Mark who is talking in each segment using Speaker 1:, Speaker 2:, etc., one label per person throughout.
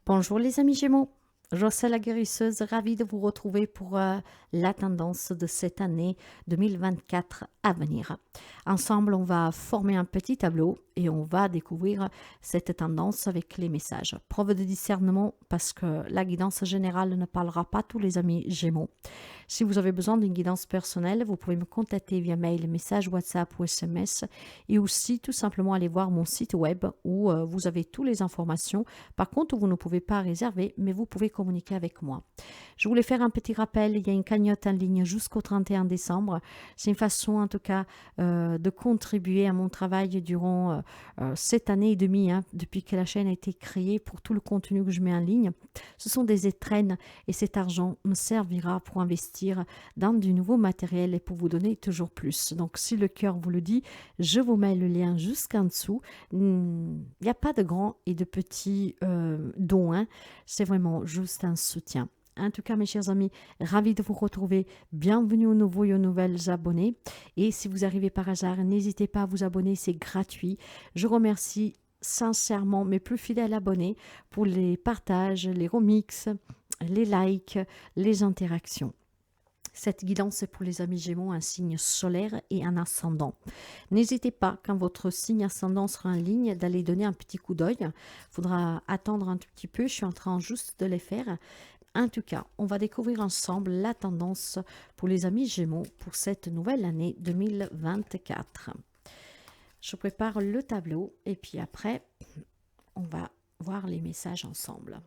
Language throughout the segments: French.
Speaker 1: Bonjour les amis Gémeaux, Jocelle la guérisseuse, ravie de vous retrouver pour la tendance de cette année 2024 à venir. Ensemble, on va former un petit tableau et on va découvrir cette tendance avec les messages. Preuve de discernement parce que la guidance générale ne parlera pas à tous les amis Gémeaux. Si vous avez besoin d'une guidance personnelle, vous pouvez me contacter via mail, message WhatsApp ou SMS et aussi tout simplement aller voir mon site web où vous avez toutes les informations. Par contre, vous ne pouvez pas réserver, mais vous pouvez communiquer avec moi. Je voulais faire un petit rappel, il y a une cagnotte en ligne jusqu'au 31 décembre. C'est une façon en tout cas de contribuer à mon travail durant cette année et demie, depuis que la chaîne a été créée pour tout le contenu que je mets en ligne. Ce sont des étrennes et cet argent me servira pour investir dans du nouveau matériel et pour vous donner toujours plus. Donc si le cœur vous le dit, je vous mets le lien jusqu'en dessous. Il n'y a pas de grands et de petits dons, c'est vraiment juste un soutien. En tout cas, mes chers amis, ravi de vous retrouver. Bienvenue aux nouveaux et aux nouvelles abonnés. Et si vous arrivez par hasard, n'hésitez pas à vous abonner, c'est gratuit. Je remercie sincèrement mes plus fidèles abonnés pour les partages, les remixes, les likes, les interactions. Cette guidance est pour les amis Gémeaux un signe solaire et un ascendant. N'hésitez pas, quand votre signe ascendant sera en ligne, d'aller donner un petit coup d'œil. Il faudra attendre un tout petit peu, je suis en train juste de les faire. En tout cas, on va découvrir ensemble la tendance pour les amis Gémeaux pour cette nouvelle année 2024. Je prépare le tableau et puis après, on va voir les messages ensemble.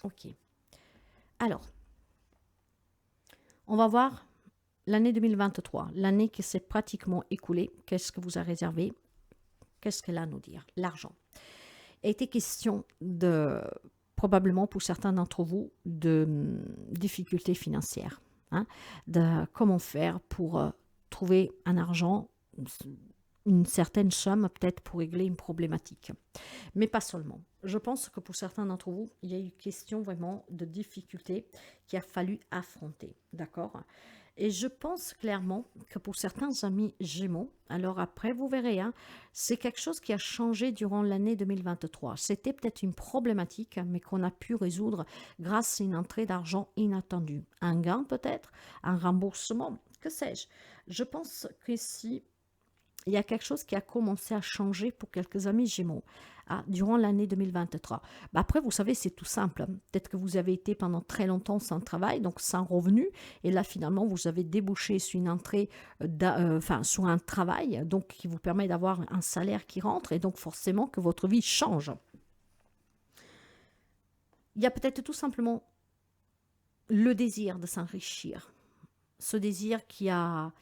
Speaker 1: Ok. Alors, on va voir l'année 2023, l'année qui s'est pratiquement écoulée. Qu'est-ce que vous a réservé? Qu'est-ce qu'elle a à nous dire? L'argent. Il a été question de, probablement pour certains d'entre vous, de difficultés financières. De comment faire pour trouver un argent, une certaine somme peut-être pour régler une problématique. Mais pas seulement. Je pense que pour certains d'entre vous, il y a eu question vraiment de difficultés qu'il a fallu affronter. D'accord? Et je pense clairement que pour certains amis Gémeaux, alors après vous verrez, c'est quelque chose qui a changé durant l'année 2023. C'était peut-être une problématique, mais qu'on a pu résoudre grâce à une entrée d'argent inattendue. Un gain peut-être, un remboursement, que sais-je. Je pense qu'ici, il y a quelque chose qui a commencé à changer pour quelques amis Gémeaux durant l'année 2023. Après, vous savez, c'est tout simple. Peut-être que vous avez été pendant très longtemps sans travail, donc sans revenu, et là, finalement, vous avez débouché sur une entrée, sur un travail, donc qui vous permet d'avoir un salaire qui rentre, et donc forcément que votre vie change. Il y a peut-être tout simplement le désir de s'enrichir. Ce désir qui a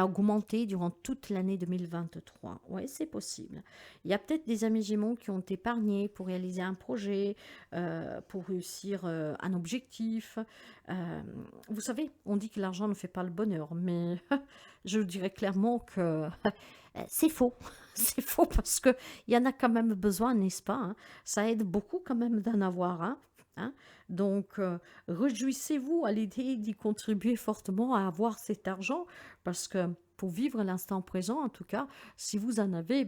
Speaker 1: augmenté durant toute l'année 2023. Oui, c'est possible. Il y a peut-être des amis Gémeaux qui ont épargné pour réaliser un projet, pour réussir un objectif. Vous savez, on dit que l'argent ne fait pas le bonheur, mais je dirais clairement que c'est faux. C'est faux parce qu'il y en a quand même besoin, n'est-ce pas? Ça aide beaucoup quand même d'en avoir. Donc, réjouissez-vous à l'idée d'y contribuer fortement à avoir cet argent parce que pour vivre l'instant présent, en tout cas, si vous en avez,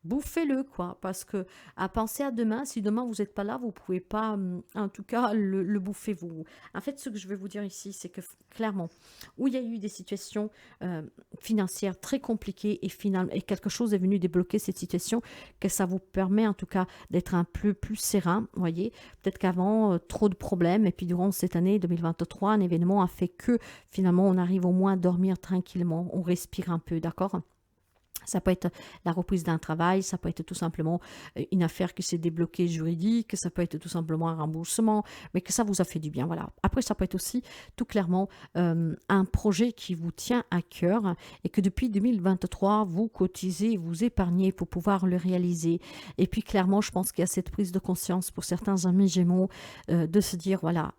Speaker 1: bouffez-le, quoi. Parce que à penser à demain, si demain vous n'êtes pas là, vous ne pouvez pas, en tout cas, le bouffer, vous. En fait, ce que je vais vous dire ici, c'est que clairement, où il y a eu des situations financières très compliquées et quelque chose est venu débloquer cette situation, que ça vous permet en tout cas d'être un peu plus serein, voyez. Peut-être qu'avant, trop de problèmes, et puis durant cette année 2023, un événement a fait que finalement on arrive au moins à dormir tranquillement, on respire un peu, d'accord? Ça peut être la reprise d'un travail, ça peut être tout simplement une affaire qui s'est débloquée juridique, ça peut être tout simplement un remboursement, mais que ça vous a fait du bien, voilà. Après, ça peut être aussi tout clairement un projet qui vous tient à cœur et que depuis 2023, vous cotisez, vous épargnez pour pouvoir le réaliser. Et puis clairement, je pense qu'il y a cette prise de conscience pour certains amis Gémeaux de se dire, voilà,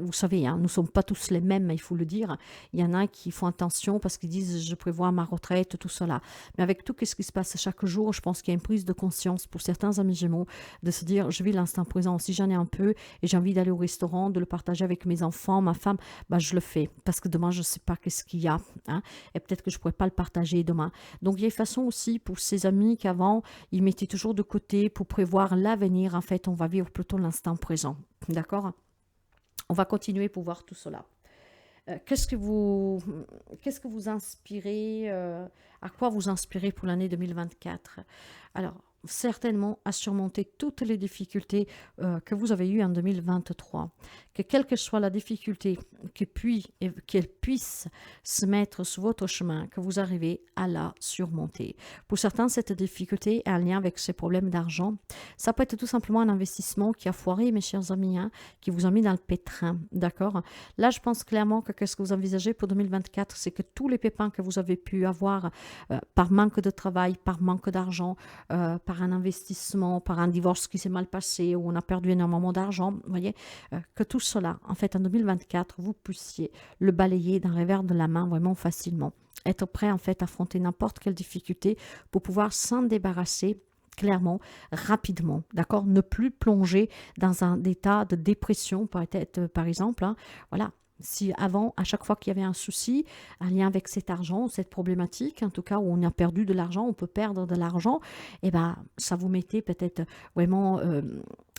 Speaker 1: vous savez, nous ne sommes pas tous les mêmes, il faut le dire. Il y en a qui font attention parce qu'ils disent, je prévois ma retraite, tout cela. Mais avec tout ce qui se passe chaque jour, je pense qu'il y a une prise de conscience pour certains amis Gémeaux de se dire, je vis l'instant présent. Si j'en ai un peu et j'ai envie d'aller au restaurant, de le partager avec mes enfants, ma femme, bah, je le fais. Parce que demain, je ne sais pas qu'est-ce qu'il y a. Hein, et peut-être que je ne pourrais pas le partager demain. Donc, il y a une façon aussi pour ces amis qu'avant, ils mettaient toujours de côté pour prévoir l'avenir. En fait, on va vivre plutôt l'instant présent. D'accord? On va continuer pour voir tout cela. Qu'est-ce que vous inspirez, à quoi vous inspirez pour l'année 2024? Alors, certainement à surmonter toutes les difficultés que vous avez eues en 2023. Que quelle que soit la difficulté, qu'elle puisse se mettre sur votre chemin, que vous arrivez à la surmonter. Pour certains, cette difficulté est en lien avec ces problèmes d'argent. Ça peut être tout simplement un investissement qui a foiré, mes chers amis, hein, qui vous a mis dans le pétrin, d'accord? Là, je pense clairement que qu'est-ce que vous envisagez pour 2024, c'est que tous les pépins que vous avez pu avoir par manque de travail, par manque d'argent, par un investissement, par un divorce qui s'est mal passé, où on a perdu énormément d'argent, vous voyez, que tout cela, en fait, en 2024, vous puissiez le balayer d'un revers de la main vraiment facilement. Être prêt, en fait, à affronter n'importe quelle difficulté pour pouvoir s'en débarrasser clairement, rapidement, d'accord? Ne plus plonger dans un état de dépression, peut-être, par exemple, hein, voilà. Si avant, à chaque fois qu'il y avait un souci, un lien avec cet argent, cette problématique, en tout cas où on a perdu de l'argent, on peut perdre de l'argent, et ben ça vous mettait peut-être vraiment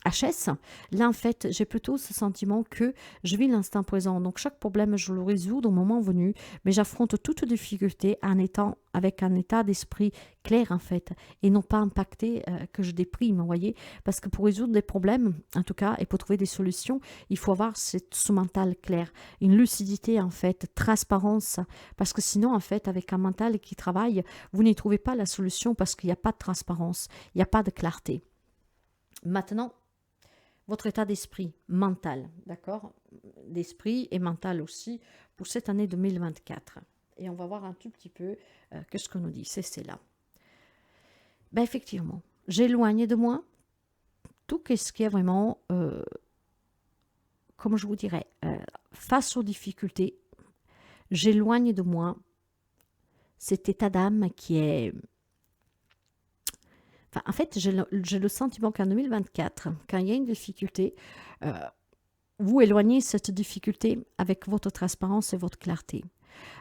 Speaker 1: HS. Là, en fait, j'ai plutôt ce sentiment que je vis l'instant présent. Donc, chaque problème, je le résous au moment venu, mais j'affronte toute difficulté en étant avec un état d'esprit clair, en fait, et non pas impacté que je déprime, vous voyez. Parce que pour résoudre des problèmes, en tout cas, et pour trouver des solutions, il faut avoir ce mental clair, une lucidité, en fait, transparence, parce que sinon, en fait, avec un mental qui travaille, vous n'y trouvez pas la solution parce qu'il n'y a pas de transparence, il n'y a pas de clarté. Maintenant, votre état d'esprit mental, d'accord? D'esprit et mental aussi pour cette année 2024. Et on va voir un tout petit peu qu'est-ce qu'on nous dit. C'est là. Ben effectivement, j'éloigne de moi tout ce qui est vraiment, comme je vous dirais, face aux difficultés, j'éloigne de moi cet état d'âme qui est... Enfin, en fait, j'ai le sentiment qu'en 2024, quand il y a une difficulté, vous éloignez cette difficulté avec votre transparence et votre clarté.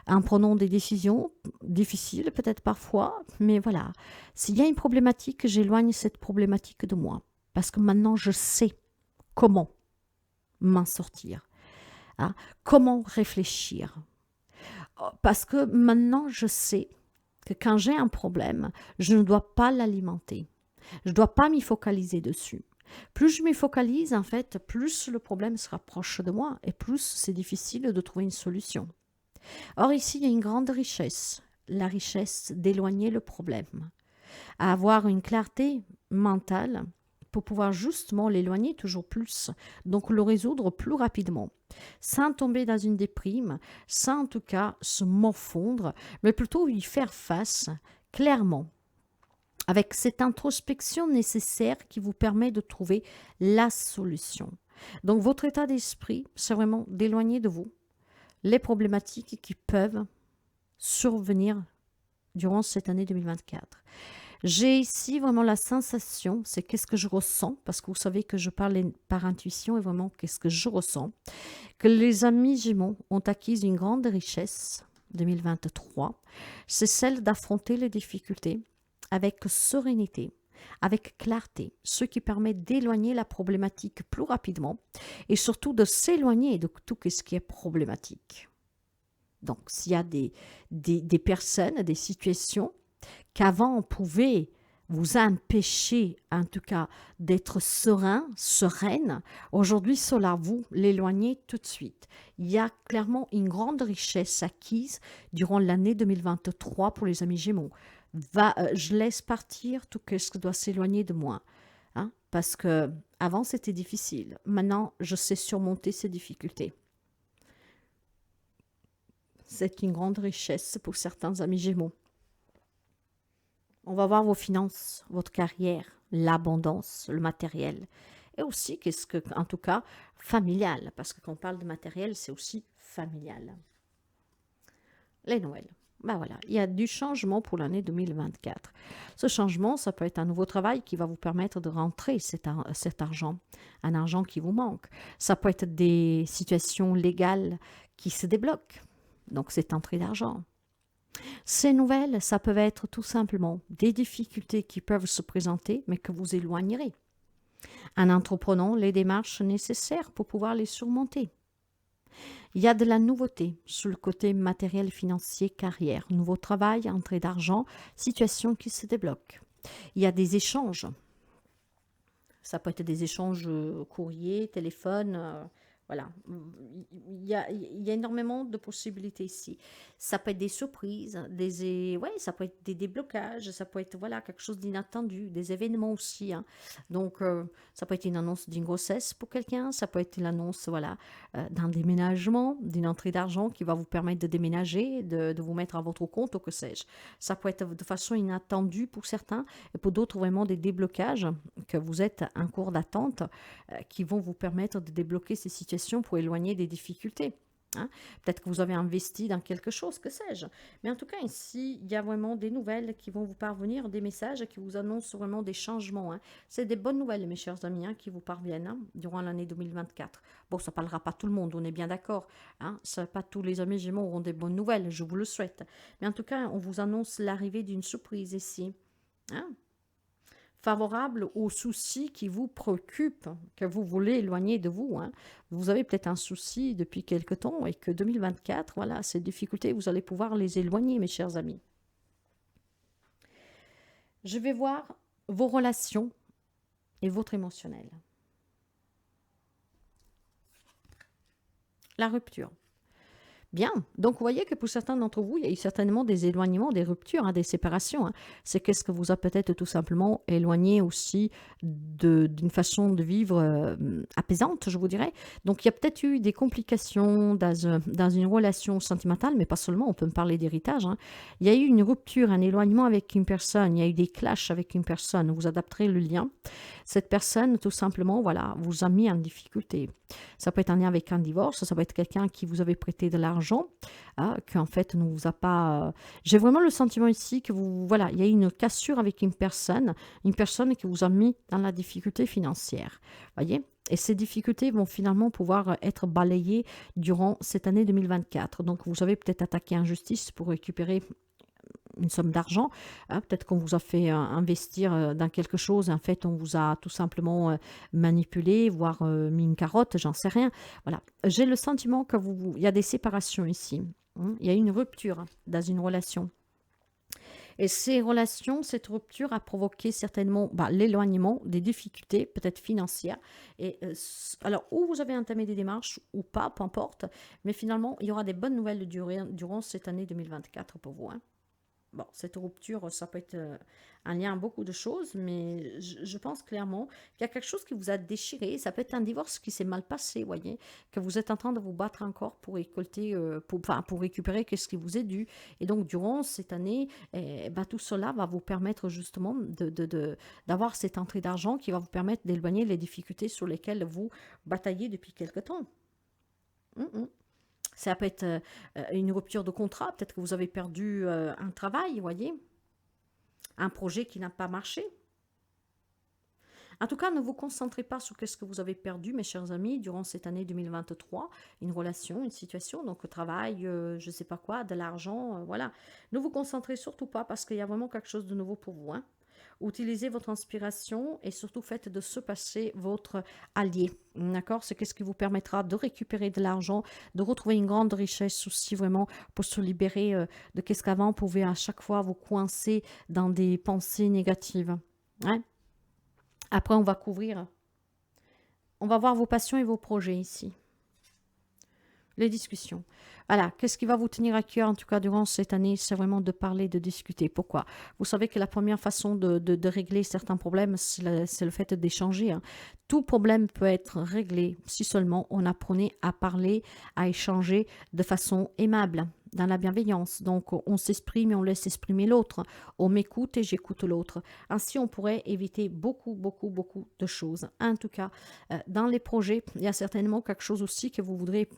Speaker 1: En prenant des décisions difficiles, peut-être parfois, mais voilà. S'il y a une problématique, j'éloigne cette problématique de moi. Parce que maintenant, je sais comment m'en sortir. Hein, comment réfléchir. Parce que maintenant, je sais que quand j'ai un problème, je ne dois pas l'alimenter. Je ne dois pas m'y focaliser dessus. Plus je m'y focalise, en fait, plus le problème se rapproche de moi et plus c'est difficile de trouver une solution. Or, ici, il y a une grande richesse, la richesse d'éloigner le problème, à avoir une clarté mentale pour pouvoir justement l'éloigner toujours plus, donc le résoudre plus rapidement, sans tomber dans une déprime, sans en tout cas se morfondre, mais plutôt y faire face clairement, avec cette introspection nécessaire qui vous permet de trouver la solution. Donc votre état d'esprit, c'est vraiment d'éloigner de vous les problématiques qui peuvent survenir durant cette année 2024. J'ai ici vraiment la sensation, c'est qu'est-ce que je ressens, parce que vous savez que je parle par intuition et vraiment qu'est-ce que je ressens, que les amis Gémeaux ont acquis une grande richesse 2023, c'est celle d'affronter les difficultés avec sérénité, avec clarté, ce qui permet d'éloigner la problématique plus rapidement et surtout de s'éloigner de tout ce qui est problématique. Donc, s'il y a des personnes, des situations qu'avant on pouvait vous empêcher, en tout cas, d'être serein, sereine, aujourd'hui, cela vous l'éloignez tout de suite. Il y a clairement une grande richesse acquise durant l'année 2023 pour les amis Gémeaux. Je laisse partir tout ce qui doit s'éloigner de moi. Hein, parce que avant c'était difficile. Maintenant, je sais surmonter ces difficultés. C'est une grande richesse pour certains amis Gémeaux. On va voir vos finances, votre carrière, l'abondance, le matériel. Et aussi, en tout cas, familial. Parce que quand on parle de matériel, c'est aussi familial. Les Noëls. Ben voilà, il y a du changement pour l'année 2024. Ce changement, ça peut être un nouveau travail qui va vous permettre de rentrer cet argent, un argent qui vous manque. Ça peut être des situations légales qui se débloquent, donc cette entrée d'argent. Ces nouvelles, ça peut être tout simplement des difficultés qui peuvent se présenter, mais que vous éloignerez. En entreprenant les démarches nécessaires pour pouvoir les surmonter. Il y a de la nouveauté sur le côté matériel, financier, carrière, nouveau travail, entrée d'argent, situation qui se débloque. Il y a des échanges. Ça peut être des échanges courrier, téléphone, voilà. Il y a énormément de possibilités ici. Ça peut être des surprises, ouais, ça peut être des déblocages, ça peut être voilà, quelque chose d'inattendu, des événements aussi, hein. Donc, ça peut être une annonce d'une grossesse pour quelqu'un, ça peut être une annonce voilà, d'un déménagement, d'une entrée d'argent qui va vous permettre de déménager, de vous mettre à votre compte ou que sais-je. Ça peut être de façon inattendue pour certains et pour d'autres vraiment des déblocages que vous êtes en cours d'attente qui vont vous permettre de débloquer ces situations pour éloigner des difficultés. Hein. Peut-être que vous avez investi dans quelque chose, que sais-je. Mais en tout cas, ici, il y a vraiment des nouvelles qui vont vous parvenir, des messages qui vous annoncent vraiment des changements. Hein. C'est des bonnes nouvelles, mes chers amis, hein, qui vous parviennent hein, durant l'année 2024. Bon, ça ne parlera pas tout le monde, on est bien d'accord. Hein. Pas tous les amis Gémeaux auront des bonnes nouvelles, je vous le souhaite. Mais en tout cas, on vous annonce l'arrivée d'une surprise ici. Hein. Favorable aux soucis qui vous préoccupent, que vous voulez éloigner de vous. Hein. Vous avez peut-être un souci depuis quelque temps et que 2024, voilà, ces difficultés, vous allez pouvoir les éloigner, mes chers amis. Je vais voir vos relations et votre émotionnel. La rupture. Bien, donc vous voyez que pour certains d'entre vous, il y a eu certainement des éloignements, des ruptures, hein, des séparations. Hein. C'est qu'est-ce que vous a peut-être tout simplement éloigné aussi d'une façon de vivre apaisante, je vous dirais. Donc il y a peut-être eu des complications dans une relation sentimentale, mais pas seulement, on peut me parler d'héritage. Hein. Il y a eu une rupture, un éloignement avec une personne, il y a eu des clashs avec une personne, vous adapterez le lien. Cette personne, tout simplement, voilà, vous a mis en difficulté. Ça peut être un lien avec un divorce, ça peut être quelqu'un qui vous avait prêté de l'argent, hein, qui en fait ne vous a pas... J'ai vraiment le sentiment ici que vous... Voilà, il y a eu une cassure avec une personne qui vous a mis dans la difficulté financière. Voyez ? Et ces difficultés vont finalement pouvoir être balayées durant cette année 2024. Donc, vous avez peut-être attaqué en justice pour récupérer une somme d'argent. Hein, peut-être qu'on vous a fait investir dans quelque chose. En fait, on vous a tout simplement manipulé, voire mis une carotte, j'en sais rien. Voilà. J'ai le sentiment que il y a des séparations ici. Hein, il y a une rupture dans une relation. Et ces relations, cette rupture a provoqué certainement l'éloignement, des difficultés, peut-être financières. Et alors, ou vous avez entamé des démarches, ou pas, peu importe. Mais finalement, il y aura des bonnes nouvelles durant cette année 2024 pour vous. Hein. Bon, cette rupture, ça peut être un lien à beaucoup de choses, mais je pense clairement qu'il y a quelque chose qui vous a déchiré. Ça peut être un divorce qui s'est mal passé, voyez, que vous êtes en train de vous battre encore pour récolter, pour récupérer ce qui vous est dû. Et donc, durant cette année, tout cela va vous permettre justement d'avoir cette entrée d'argent qui va vous permettre d'éloigner les difficultés sur lesquelles vous bataillez depuis quelque temps. Ça peut être une rupture de contrat, peut-être que vous avez perdu un travail, vous voyez, un projet qui n'a pas marché. En tout cas, ne vous concentrez pas sur ce que vous avez perdu, mes chers amis, durant cette année 2023, une relation, une situation, donc le travail, je ne sais pas quoi, de l'argent, voilà. Ne vous concentrez surtout pas parce qu'il y a vraiment quelque chose de nouveau pour vous, hein. Utilisez votre inspiration et surtout faites de ce passé votre allié. D'accord? C'est ce qui vous permettra de récupérer de l'argent, de retrouver une grande richesse aussi vraiment pour se libérer de qu'est-ce qu'avant pouvait à chaque fois vous coincer dans des pensées négatives. Hein? Après, on va voir vos passions et vos projets ici. Les discussions. Voilà, qu'est-ce qui va vous tenir à cœur, en tout cas, durant cette année, c'est vraiment de parler, de discuter. Pourquoi? Vous savez que la première façon de régler certains problèmes, c'est le fait d'échanger. Hein. Tout problème peut être réglé si seulement on apprenait à parler, à échanger de façon aimable. dans la bienveillance. Donc, on s'exprime et on laisse exprimer l'autre. On m'écoute et j'écoute l'autre. Ainsi, on pourrait éviter beaucoup, beaucoup, beaucoup de choses. En tout cas, dans les projets, il y a certainement quelque chose aussi que vous voudrez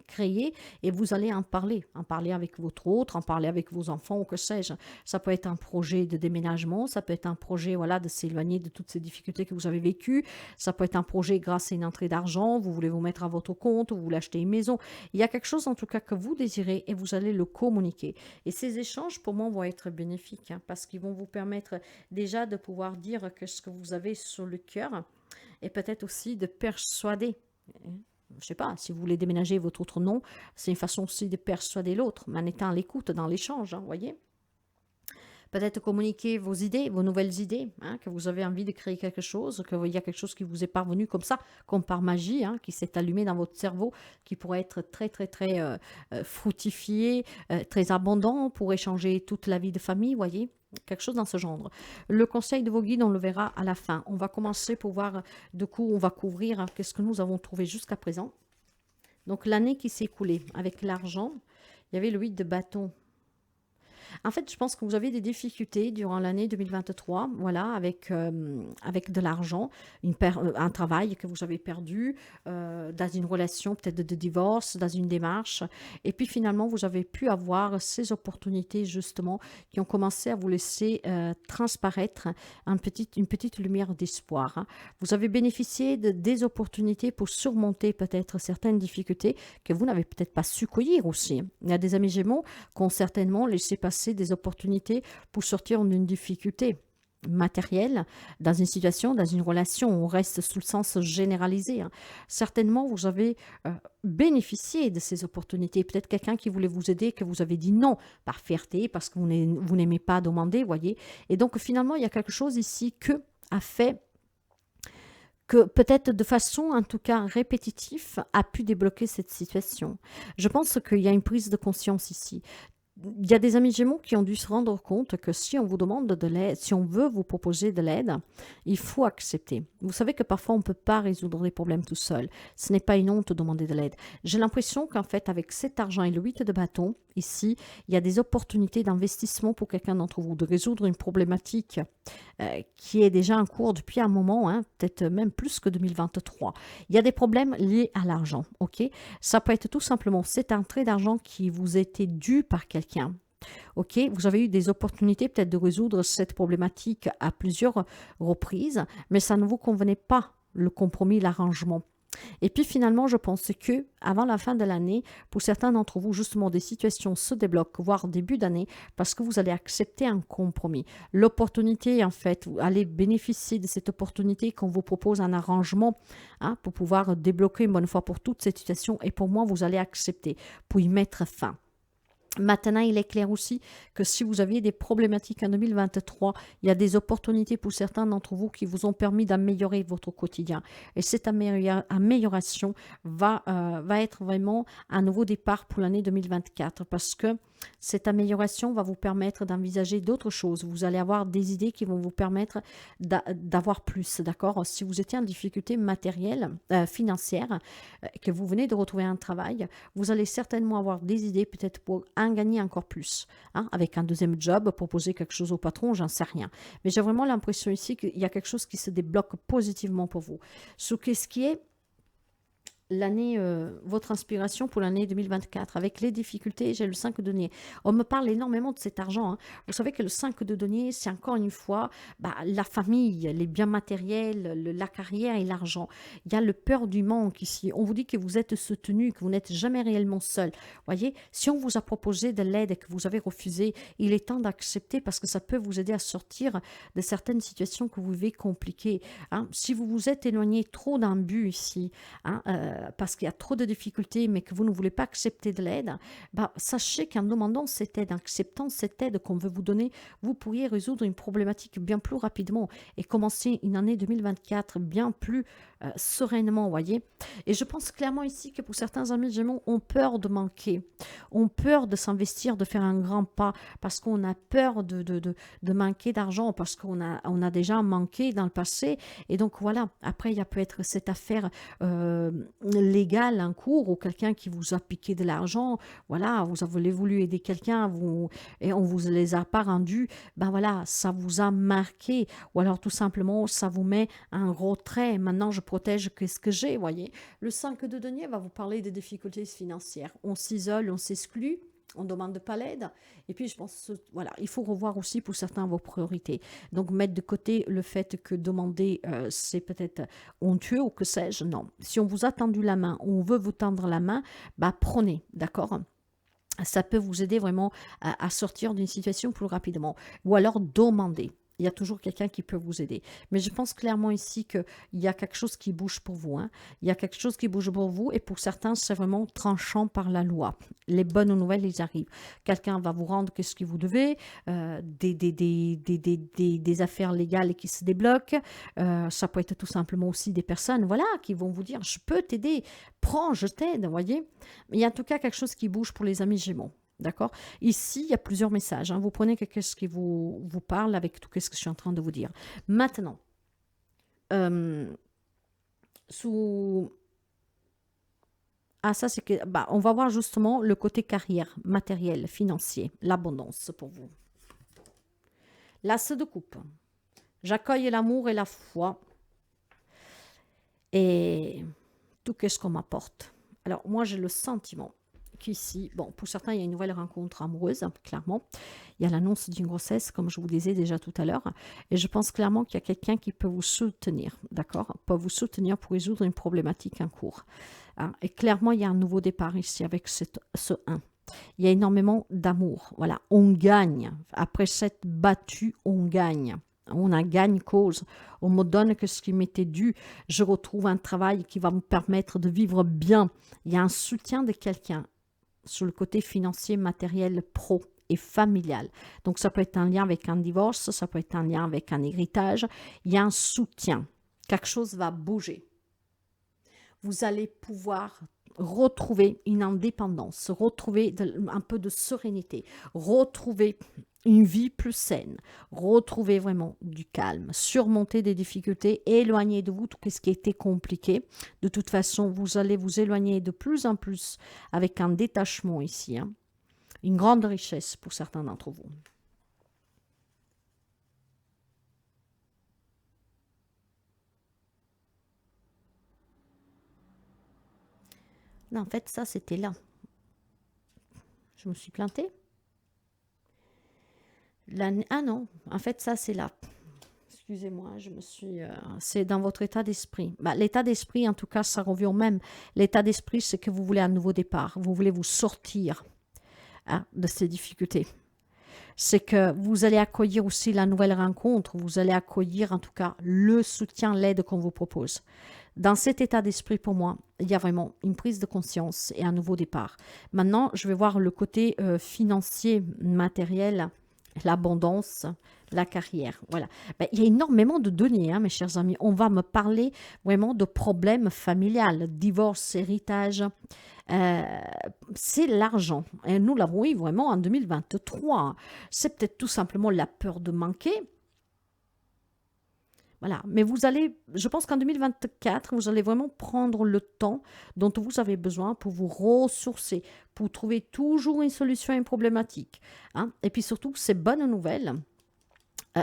Speaker 1: créer et vous allez en parler avec votre autre, en parler avec vos enfants ou que sais-je. Ça peut être un projet de déménagement, ça peut être un projet voilà, de s'éloigner de toutes ces difficultés que vous avez vécues, ça peut être un projet grâce à une entrée d'argent, vous voulez vous mettre à votre compte, vous voulez acheter une maison. Il y a quelque chose en tout cas que vous désirez et vous allez le communiquer. Et ces échanges, pour moi, vont être bénéfiques parce qu'ils vont vous permettre déjà de pouvoir dire que ce que vous avez sur le cœur et peut-être aussi de persuader. Je ne sais pas, si vous voulez déménager votre autre nom, c'est une façon aussi de persuader l'autre, mais en étant à l'écoute dans l'échange, vous voyez. Peut-être communiquer vos idées, vos nouvelles idées, que vous avez envie de créer quelque chose, qu'il y a quelque chose qui vous est parvenu comme ça, comme par magie, qui s'est allumé dans votre cerveau, qui pourrait être très, très, très fructifié, très abondant pour échanger toute la vie de famille, voyez, quelque chose dans ce genre. Le conseil de vos guides, on le verra à la fin. On va commencer pour voir, de coup, on va couvrir qu'est-ce que nous avons trouvé jusqu'à présent. Donc, l'année qui s'est écoulée avec l'argent, il y avait le 8 de bâton. En fait, je pense que vous avez des difficultés durant l'année 2023, voilà, avec de l'argent, un travail que vous avez perdu, dans une relation peut-être de divorce, dans une démarche. Et puis finalement, vous avez pu avoir ces opportunités justement qui ont commencé à vous laisser transparaître une petite lumière d'espoir. Vous avez bénéficié des opportunités pour surmonter peut-être certaines difficultés que vous n'avez peut-être pas su cueillir aussi. Il y a des amis Gémeaux qui ont certainement laissé passer des opportunités pour sortir d'une difficulté matérielle, dans une situation, dans une relation, on reste sous le sens généralisé. Certainement, vous avez bénéficié de ces opportunités. Peut-être quelqu'un qui voulait vous aider, que vous avez dit non, par fierté, parce que vous n'aimez pas demander, voyez. Et donc, finalement, il y a quelque chose ici que a fait que peut-être de façon en tout cas répétitive a pu débloquer cette situation. Je pense qu'il y a une prise de conscience ici. Il y a des amis Gémeaux qui ont dû se rendre compte que si on vous demande de l'aide, si on veut vous proposer de l'aide, il faut accepter. Vous savez que parfois on ne peut pas résoudre des problèmes tout seul. Ce n'est pas une honte de demander de l'aide. J'ai l'impression qu'en fait avec cet argent et le 8 de bâton, ici, il y a des opportunités d'investissement pour quelqu'un d'entre vous, de résoudre une problématique qui est déjà en cours depuis un moment, peut-être même plus que 2023. Il y a des problèmes liés à l'argent, ok? Ça peut être tout simplement cette entrée d'argent qui vous était due par quelqu'un. Ok, vous avez eu des opportunités peut-être de résoudre cette problématique à plusieurs reprises, mais ça ne vous convenait pas, le compromis, l'arrangement. Et puis finalement, je pense que avant la fin de l'année, pour certains d'entre vous, justement, des situations se débloquent, voire début d'année, parce que vous allez accepter un compromis. L'opportunité, en fait, vous allez bénéficier de cette opportunité qu'on vous propose un arrangement pour pouvoir débloquer une bonne fois pour toutes cette situation. Et pour moi, vous allez accepter pour y mettre fin. Maintenant, il est clair aussi que si vous aviez des problématiques en 2023, il y a des opportunités pour certains d'entre vous qui vous ont permis d'améliorer votre quotidien. Et cette amélioration va être vraiment un nouveau départ pour l'année 2024 parce que cette amélioration va vous permettre d'envisager d'autres choses. Vous allez avoir des idées qui vont vous permettre d'avoir plus, d'accord? Si vous étiez en difficulté matérielle, financière, que vous venez de retrouver un travail, vous allez certainement avoir des idées peut-être pour en gagner encore plus, avec un deuxième job, proposer quelque chose au patron, j'en sais rien. Mais j'ai vraiment l'impression ici qu'il y a quelque chose qui se débloque positivement pour vous. Ce qui est l'année, votre inspiration pour l'année 2024, avec les difficultés, j'ai le 5 de denier. On me parle énormément de cet argent. Vous savez que le 5 de denier, c'est encore une fois la famille, les biens matériels, la carrière et l'argent. Il y a le peur du manque ici. On vous dit que vous êtes soutenu, que vous n'êtes jamais réellement seul. Voyez, si on vous a proposé de l'aide et que vous avez refusé, il est temps d'accepter parce que ça peut vous aider à sortir de certaines situations que vous vivez compliquées. Si vous vous êtes éloigné trop d'un but ici, parce qu'il y a trop de difficultés, mais que vous ne voulez pas accepter de l'aide, sachez qu'en demandant cette aide, en acceptant cette aide qu'on veut vous donner, vous pourriez résoudre une problématique bien plus rapidement et commencer une année 2024 bien plus sereinement, voyez. Et je pense clairement ici que pour certains amis Gémeaux, ont peur de manquer, ont peur de s'investir, de faire un grand pas, parce qu'on a peur de manquer d'argent, parce qu'on a déjà manqué dans le passé. Et donc voilà, après il y a peut-être cette affaire légal en cours ou quelqu'un qui vous a piqué de l'argent, voilà, vous avez voulu aider quelqu'un et on vous les a pas rendus, ben voilà, ça vous a marqué. Ou alors tout simplement, ça vous met un retrait. Maintenant, je protège qu'est-ce que j'ai, voyez. Le 5 de denier va vous parler des difficultés financières. On s'isole, on s'exclut. On ne demande pas l'aide. Et puis, je pense, voilà, il faut revoir aussi pour certains vos priorités. Donc, mettre de côté le fait que demander, c'est peut-être honteux ou que sais-je. Non. Si on vous a tendu la main, on veut vous tendre la main, bah prenez, d'accord? Ça peut vous aider vraiment à sortir d'une situation plus rapidement. Ou alors demander. Il y a toujours quelqu'un qui peut vous aider. Mais je pense clairement ici qu'il y a quelque chose qui bouge pour vous. Hein. Il y a quelque chose qui bouge pour vous et pour certains, c'est vraiment tranchant par la loi. Les bonnes nouvelles, ils arrivent. Quelqu'un va vous rendre ce que vous devez, des affaires légales qui se débloquent. Ça peut être tout simplement aussi des personnes voilà, qui vont vous dire, je peux t'aider, prends, je t'aide, vous voyez. Mais il y a en tout cas quelque chose qui bouge pour les amis Gémeaux. D'accord? Ici, il y a plusieurs messages. Hein. Vous prenez ce qui vous parle avec tout ce que je suis en train de vous dire. Maintenant, sous... Ah, ça, c'est que... Bah, on va voir justement le côté carrière, matériel, financier, l'abondance pour vous. L'as de coupe. J'accueille l'amour et la foi et tout ce qu'on m'apporte. Alors, moi, j'ai le sentiment qu'ici, bon, pour certains, il y a une nouvelle rencontre amoureuse, clairement. Il y a l'annonce d'une grossesse, comme je vous disais déjà tout à l'heure. Et je pense clairement qu'il y a quelqu'un qui peut vous soutenir, d'accord? Peut vous soutenir pour résoudre une problématique en cours. Hein? Et clairement, il y a un nouveau départ ici avec ce 1. Il y a énormément d'amour. Voilà, on gagne. Après cette battue, on gagne. On a gagne cause. On me donne que ce qui m'était dû. Je retrouve un travail qui va me permettre de vivre bien. Il y a un soutien de quelqu'un sur le côté financier, matériel, pro et familial. Donc, ça peut être un lien avec un divorce, ça peut être un lien avec un héritage. Il y a un soutien. Quelque chose va bouger. Vous allez pouvoir retrouver une indépendance, retrouver un peu de sérénité, retrouver une vie plus saine, retrouver vraiment du calme, surmonter des difficultés, éloigner de vous tout ce qui était compliqué. De toute façon, vous allez vous éloigner de plus en plus avec un détachement ici, hein. Une grande richesse pour certains d'entre vous. Non, en fait, ça, c'était là. Je me suis plantée. Ah non, en fait, ça, c'est là. Excusez-moi, je me suis... c'est dans votre état d'esprit. Bah, l'état d'esprit, en tout cas, ça revient au même. L'état d'esprit, c'est que vous voulez un nouveau départ. Vous voulez vous sortir de ces difficultés. C'est que vous allez accueillir aussi la nouvelle rencontre. Vous allez accueillir, en tout cas, le soutien, l'aide qu'on vous propose. Dans cet état d'esprit, pour moi, il y a vraiment une prise de conscience et un nouveau départ. Maintenant, je vais voir le côté financier, matériel, l'abondance, la carrière. Voilà. Ben, il y a énormément de données, hein, mes chers amis. On va me parler vraiment de problèmes familiales, divorce, héritage. C'est l'argent. Et nous l'avons eu vraiment en 2023. C'est peut-être tout simplement la peur de manquer. Voilà, mais vous allez, je pense qu'en 2024, vous allez vraiment prendre le temps dont vous avez besoin pour vous ressourcer, pour trouver toujours une solution à une problématique. Hein. Et puis surtout, ces bonnes nouvelles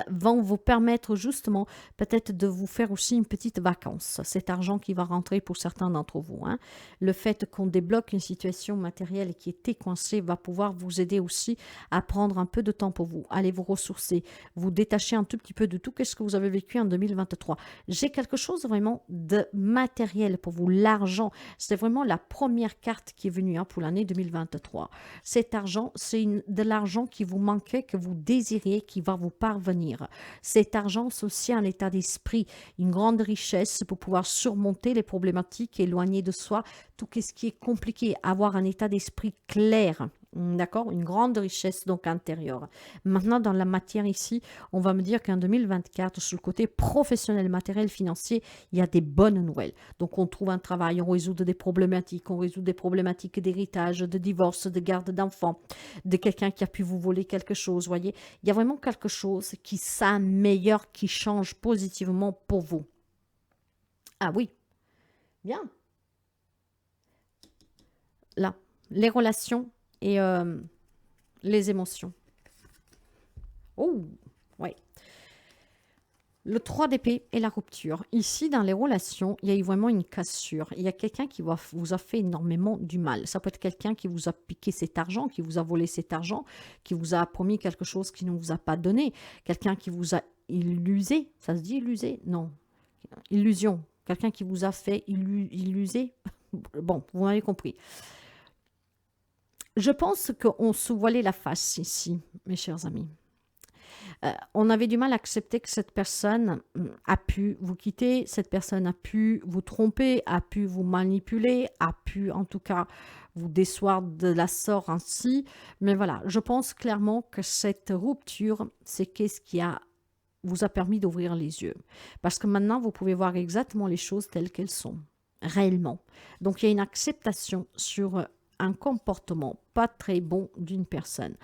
Speaker 1: vont vous permettre justement peut-être de vous faire aussi une petite vacance. Cet argent qui va rentrer pour certains d'entre vous. Hein. Le fait qu'on débloque une situation matérielle qui était coincée va pouvoir vous aider aussi à prendre un peu de temps pour vous, aller vous ressourcer, vous détacher un tout petit peu de tout ce que vous avez vécu en 2023. J'ai quelque chose vraiment de matériel pour vous, l'argent. C'est vraiment la première carte qui est venue pour l'année 2023. Cet argent, c'est de l'argent qui vous manquait, que vous désiriez, qui va vous parvenir. Cet argent, c'est aussi un état d'esprit, une grande richesse pour pouvoir surmonter les problématiques, éloigner de soi tout ce qui est compliqué, avoir un état d'esprit clair. D'accord? Une grande richesse donc intérieure. Maintenant, dans la matière ici, on va me dire qu'en 2024, sur le côté professionnel, matériel, financier, il y a des bonnes nouvelles. Donc, on trouve un travail, on résout des problématiques, d'héritage, de divorce, de garde d'enfants, de quelqu'un qui a pu vous voler quelque chose, voyez. Il y a vraiment quelque chose qui s'améliore, qui change positivement pour vous. Ah oui, bien. là, les relations et les émotions. Oh, ouais. Le 3 d'épée et la rupture. Ici, dans les relations, il y a eu vraiment une cassure. Il y a quelqu'un qui vous a fait énormément du mal. Ça peut être quelqu'un qui vous a piqué cet argent, qui vous a volé cet argent, qui vous a promis quelque chose qui ne vous a pas donné. Quelqu'un qui vous a illusé. Ça se dit illusé? Non. Illusion. Quelqu'un qui vous a fait illuser. Bon, vous m'avez compris. Je pense qu'on se voilait la face ici, mes chers amis. On avait du mal à accepter que cette personne a pu vous quitter, cette personne a pu vous tromper, a pu vous manipuler, a pu en tout cas vous décevoir de la sorte ainsi. Mais voilà, je pense clairement que cette rupture, c'est qu'est-ce qui vous a permis d'ouvrir les yeux. Parce que maintenant, vous pouvez voir exactement les choses telles qu'elles sont, réellement. Donc, il y a une acceptation sur un comportement pas très bon d'une personne,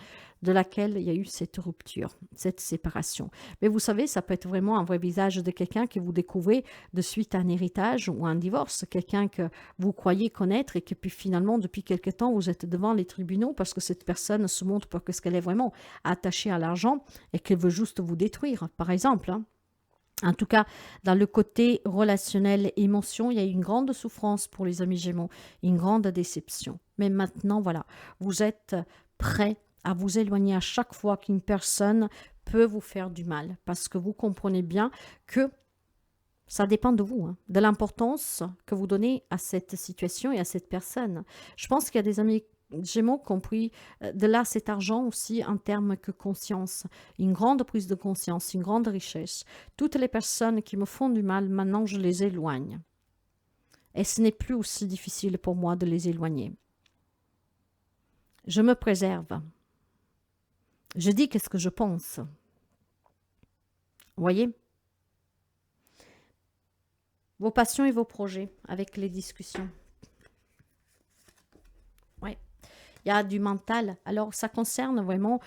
Speaker 1: de laquelle il y a eu cette rupture, cette séparation. Mais vous savez, ça peut être vraiment un vrai visage de quelqu'un que vous découvrez de suite à un héritage ou un divorce, quelqu'un que vous croyez connaître et que puis finalement, depuis quelque temps, vous êtes devant les tribunaux parce que cette personne se montre pour ce qu'elle est vraiment attachée à l'argent et qu'elle veut juste vous détruire, par exemple. En tout cas, dans le côté relationnel, émotion, il y a une grande souffrance pour les amis Gémeaux, une grande déception. Mais maintenant, voilà, vous êtes prêts à vous éloigner à chaque fois qu'une personne peut vous faire du mal, parce que vous comprenez bien que ça dépend de vous, hein, de l'importance que vous donnez à cette situation et à cette personne. Je pense qu'il y a des amis Gémeaux qui ont pris de là cet argent aussi en termes que conscience, une grande prise de conscience, une grande richesse. Toutes les personnes qui me font du mal, maintenant je les éloigne. Et ce n'est plus aussi difficile pour moi de les éloigner. Je me préserve. Je dis qu'est-ce que je pense. Vous voyez? Vos passions et vos projets avec les discussions. Oui. Il y a du mental. Alors, ça concerne vraiment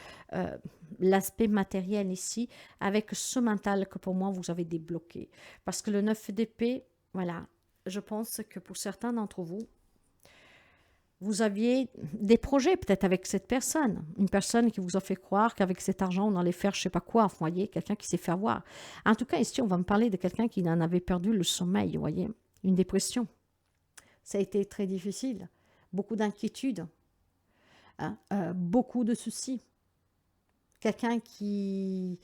Speaker 1: l'aspect matériel ici, avec ce mental que pour moi, vous avez débloqué. Parce que le 9 d'épée, voilà, je pense que pour certains d'entre vous, vous aviez des projets peut-être avec cette personne. Une personne qui vous a fait croire qu'avec cet argent, on allait faire je ne sais pas quoi. Vous voyez, quelqu'un qui s'est fait avoir. En tout cas, ici, on va me parler de quelqu'un qui en avait perdu le sommeil, vous voyez. Une dépression. Ça a été très difficile. Beaucoup d'inquiétudes. Hein, beaucoup de soucis. Quelqu'un qui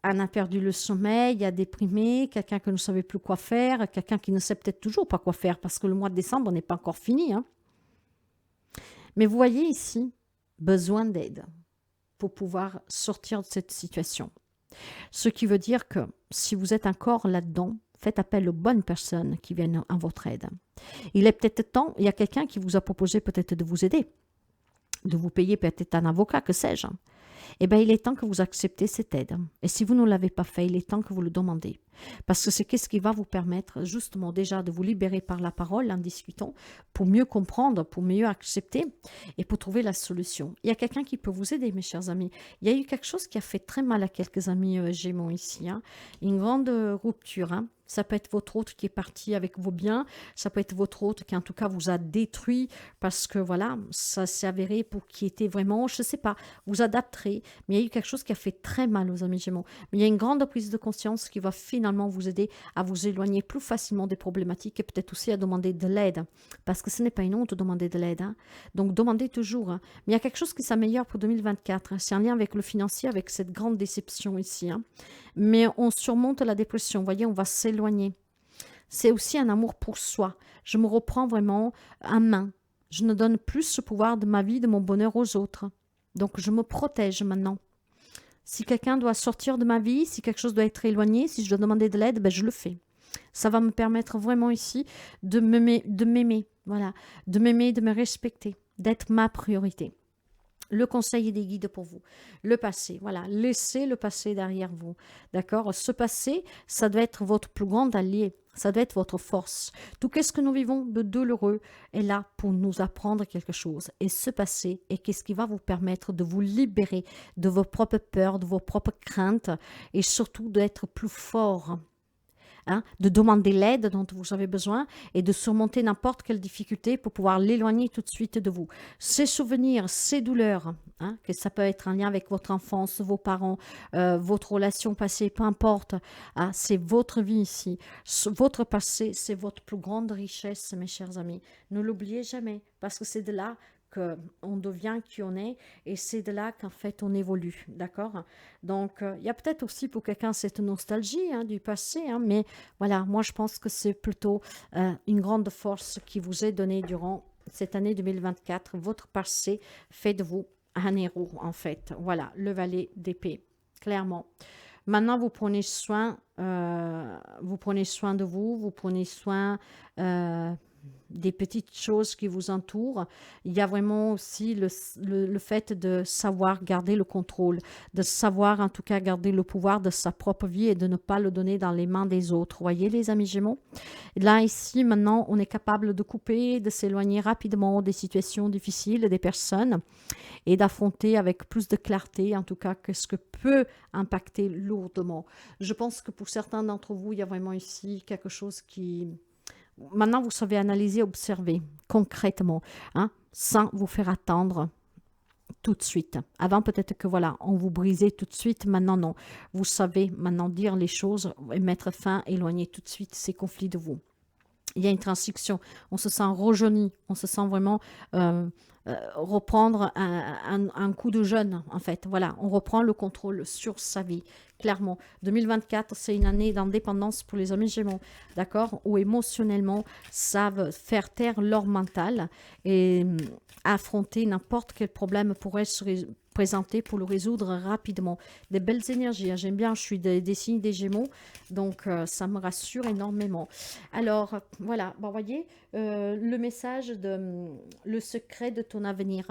Speaker 1: en a perdu le sommeil, a déprimé, quelqu'un qui ne savait plus quoi faire, quelqu'un qui ne sait peut-être toujours pas quoi faire parce que le mois de décembre n'est pas encore fini. Hein. Mais vous voyez ici, besoin d'aide pour pouvoir sortir de cette situation. Ce qui veut dire que si vous êtes encore là-dedans, faites appel aux bonnes personnes qui viennent à votre aide. Il est peut-être temps, il y a quelqu'un qui vous a proposé peut-être de vous aider, de vous payer peut-être un avocat, que sais-je. Eh bien, il est temps que vous acceptez cette aide. Et si vous ne l'avez pas fait, il est temps que vous le demandez. Parce que c'est qu'est-ce qui va vous permettre justement déjà de vous libérer par la parole en discutant pour mieux comprendre, pour mieux accepter et pour trouver la solution. Il y a quelqu'un qui peut vous aider, mes chers amis. Il y a eu quelque chose qui a fait très mal à quelques amis Gémeaux ici. Hein. Une grande rupture. Hein. Ça peut être votre hôte qui est parti avec vos biens. Ça peut être votre hôte qui, en tout cas, vous a détruit parce que, voilà, ça s'est avéré pour qui était vraiment, je ne sais pas, vous adapterez. Mais il y a eu quelque chose qui a fait très mal aux amis Gémeaux. Mais il y a une grande prise de conscience qui va finalement vous aider à vous éloigner plus facilement des problématiques et peut-être aussi à demander de l'aide. Parce que ce n'est pas une honte de demander de l'aide. Hein. Donc, demandez toujours. Hein. Mais il y a quelque chose qui s'améliore pour 2024. Hein. C'est en lien avec le financier, avec cette grande déception ici. Hein. Mais on surmonte la dépression. Vous voyez, on va s'éloigner. C'est aussi un amour pour soi. Je me reprends vraiment en main. Je ne donne plus ce pouvoir de ma vie, de mon bonheur aux autres. Donc, je me protège maintenant. Si quelqu'un doit sortir de ma vie, si quelque chose doit être éloigné, si je dois demander de l'aide, ben je le fais. Ça va me permettre vraiment ici de m'aimer, voilà, de m'aimer, de me respecter, d'être ma priorité. Le conseil et des guides pour vous. Le passé, voilà, laissez le passé derrière vous. D'accord? Ce passé, ça doit être votre plus grand allié. Ça doit être votre force. Tout ce que nous vivons de douloureux est là pour nous apprendre quelque chose. Et ce passé est qu'est-ce qui va vous permettre de vous libérer de vos propres peurs, de vos propres craintes et surtout d'être plus fort. hein, de demander l'aide dont vous avez besoin et de surmonter n'importe quelle difficulté pour pouvoir l'éloigner tout de suite de vous. Ces souvenirs, ces douleurs, hein, que ça peut être en lien avec votre enfance, vos parents, votre relation passée, peu importe, hein, c'est votre vie ici. Votre passé, c'est votre plus grande richesse, mes chers amis. Ne l'oubliez jamais, parce que c'est de là qu'on devient qui on est et c'est de là qu'en fait on évolue, d'accord? Donc il y a peut-être aussi pour quelqu'un cette nostalgie, hein, du passé, hein, mais voilà, moi je pense que c'est plutôt une grande force qui vous est donnée durant cette année 2024. Votre passé fait de vous un héros en fait. Voilà, le valet d'épée, clairement. Maintenant, vous prenez soin de vous, vous prenez soin euh, des petites choses qui vous entourent. Il y a vraiment aussi le fait de savoir garder le contrôle, de savoir en tout cas garder le pouvoir de sa propre vie et de ne pas le donner dans les mains des autres. Voyez les amis Gémeaux? Là, ici, maintenant, on est capable de couper, de s'éloigner rapidement des situations difficiles, des personnes et d'affronter avec plus de clarté, en tout cas, que ce que peut impacter lourdement. Je pense que pour certains d'entre vous, il y a vraiment ici quelque chose qui... Maintenant, vous savez analyser, observer concrètement, hein, sans vous faire attendre tout de suite. Avant, peut-être que voilà, on vous brisait tout de suite. Maintenant, non. Vous savez maintenant dire les choses et mettre fin, éloigner tout de suite ces conflits de vous. Il y a une transition, on se sent rejauni, on se sent vraiment reprendre un coup de jeune, en fait. Voilà, on reprend le contrôle sur sa vie, clairement. 2024, c'est une année d'indépendance pour les amis Gémeaux, d'accord? Où émotionnellement, savent faire taire leur mental et affronter n'importe quel problème pourrait se présenter pour le résoudre rapidement. Des belles énergies, hein. J'aime bien, je suis des signes des Gémeaux, donc ça me rassure énormément. Alors, voilà, bon, voyez, le message de le secret de ton avenir.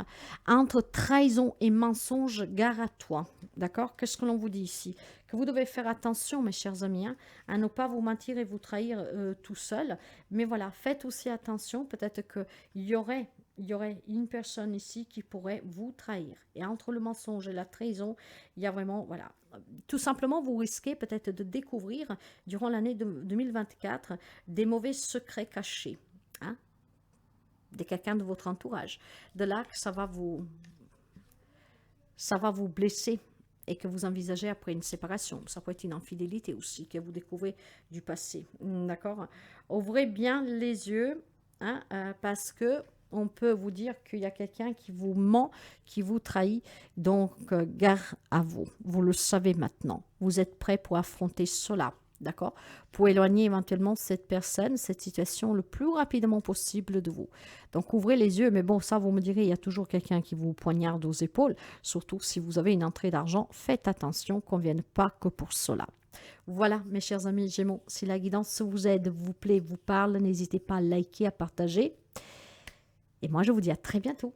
Speaker 1: Entre trahison et mensonge, gare à toi. D'accord? Qu'est-ce que l'on vous dit ici? Que vous devez faire attention, mes chers amis, hein, à ne pas vous mentir et vous trahir tout seul. Mais voilà, faites aussi attention. Peut-être qu'il y aurait une personne ici qui pourrait vous trahir. Et entre le mensonge et la trahison, il y a vraiment, voilà, tout simplement, vous risquez peut-être de découvrir durant l'année 2024 des mauvais secrets cachés, hein, de quelqu'un de votre entourage. De là que ça va vous blesser et que vous envisagez après une séparation. Ça peut être une infidélité aussi que vous découvrez du passé. D'accord? Ouvrez bien les yeux, hein, parce que on peut vous dire qu'il y a quelqu'un qui vous ment, qui vous trahit. Donc, gare à vous. Vous le savez maintenant. Vous êtes prêt pour affronter cela. D'accord? Pour éloigner éventuellement cette personne, cette situation le plus rapidement possible de vous. Donc ouvrez les yeux, mais bon, ça vous me direz, il y a toujours quelqu'un qui vous poignarde aux épaules, surtout si vous avez une entrée d'argent, faites attention qu'on ne vienne pas que pour cela. Voilà, mes chers amis Gémeaux, si la guidance vous aide, vous plaît, vous parle, n'hésitez pas à liker, à partager. Et moi, je vous dis à très bientôt.